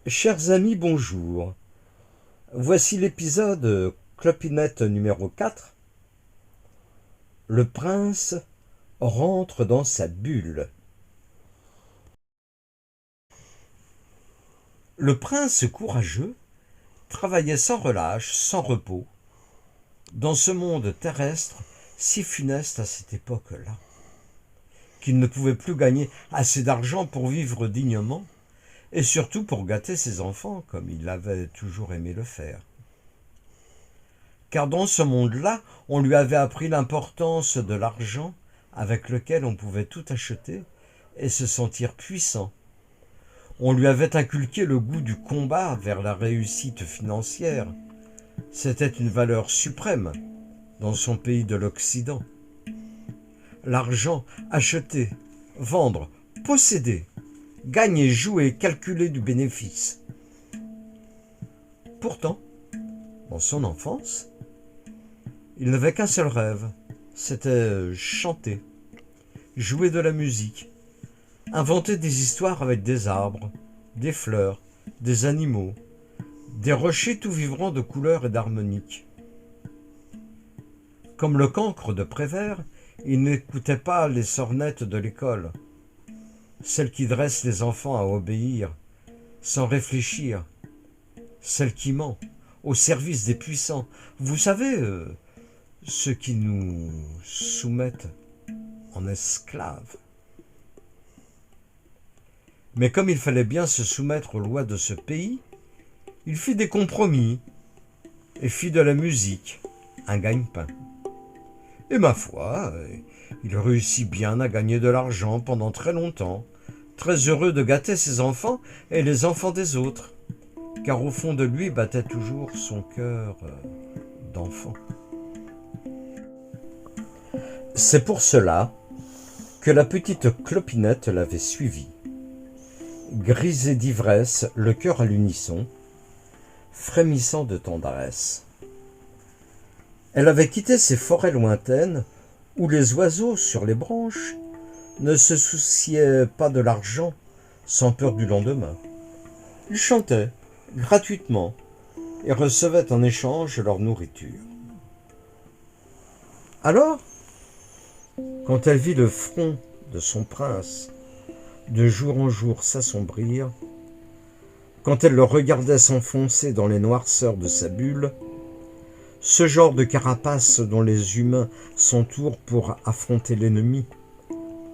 Chers amis, bonjour. Voici l'épisode Clopinette numéro 4. Le prince rentre dans sa bulle. Le prince courageux travaillait sans relâche, sans repos, dans ce monde terrestre si funeste à cette époque-là, qu'il ne pouvait plus gagner assez d'argent pour vivre dignement, et surtout pour gâter ses enfants comme il avait toujours aimé le faire. Car dans ce monde-là, on lui avait appris l'importance de l'argent avec lequel on pouvait tout acheter et se sentir puissant. On lui avait inculqué le goût du combat vers la réussite financière. C'était une valeur suprême dans son pays de l'Occident. L'argent, acheter, vendre, posséder, gagner, jouer, calculer du bénéfice. Pourtant, dans son enfance, il n'avait qu'un seul rêve, c'était chanter, jouer de la musique, inventer des histoires avec des arbres, des fleurs, des animaux, des rochers tout vibrants de couleurs et d'harmoniques. Comme le cancre de Prévert, il n'écoutait pas les sornettes de l'école, celles qui dressent les enfants à obéir, sans réfléchir, celles qui ment, au service des puissants. Vous savez, ceux qui nous soumettent en esclaves. Mais comme il fallait bien se soumettre aux lois de ce pays, il fit des compromis et fit de la musique un gagne-pain. Et ma foi, il réussit bien à gagner de l'argent pendant très longtemps, très heureux de gâter ses enfants et les enfants des autres, car au fond de lui battait toujours son cœur d'enfant. C'est pour cela que la petite Clopinette l'avait suivi. Grisée d'ivresse, le cœur à l'unisson, frémissant de tendresse. Elle avait quitté ces forêts lointaines où les oiseaux sur les branches ne se souciaient pas de l'argent sans peur du lendemain. Ils chantaient gratuitement et recevaient en échange leur nourriture. Alors, quand elle vit le front de son prince de jour en jour s'assombrir, quand elle le regardait s'enfoncer dans les noirceurs de sa bulle, ce genre de carapace dont les humains s'entourent pour affronter l'ennemi,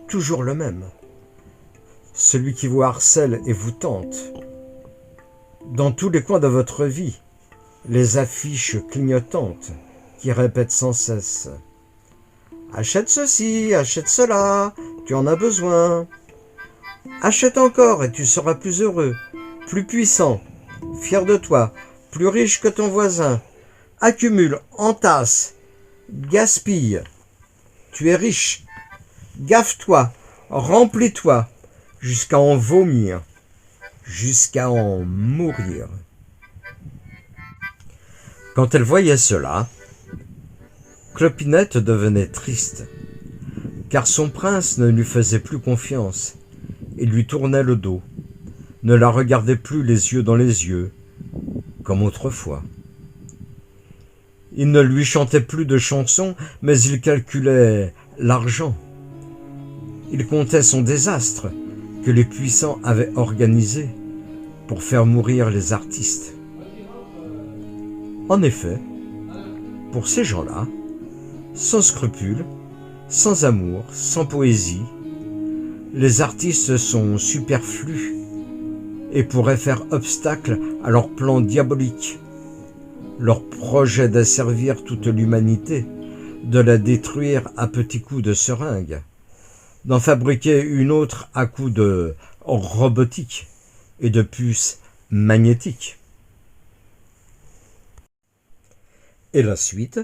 toujours le même, celui qui vous harcèle et vous tente. Dans tous les coins de votre vie, les affiches clignotantes qui répètent sans cesse « Achète ceci, achète cela, tu en as besoin. Achète encore et tu seras plus heureux, plus puissant, fier de toi, plus riche que ton voisin. Accumule, entasse, gaspille. Tu es riche. Gaffe-toi, remplis-toi, jusqu'à en vomir, jusqu'à en mourir. » Quand elle voyait cela, Clopinette devenait triste, car son prince ne lui faisait plus confiance et lui tournait le dos, ne la regardait plus les yeux dans les yeux, comme autrefois. Il ne lui chantait plus de chansons, mais il calculait l'argent. Il comptait son désastre que les puissants avaient organisé pour faire mourir les artistes. En effet, pour ces gens-là, sans scrupules, sans amour, sans poésie, les artistes sont superflus et pourraient faire obstacle à leurs plans diaboliques, leur projet d'asservir toute l'humanité, de la détruire à petits coups de seringue, d'en fabriquer une autre à coups de robotique et de puces magnétiques. Et la suite,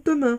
demain.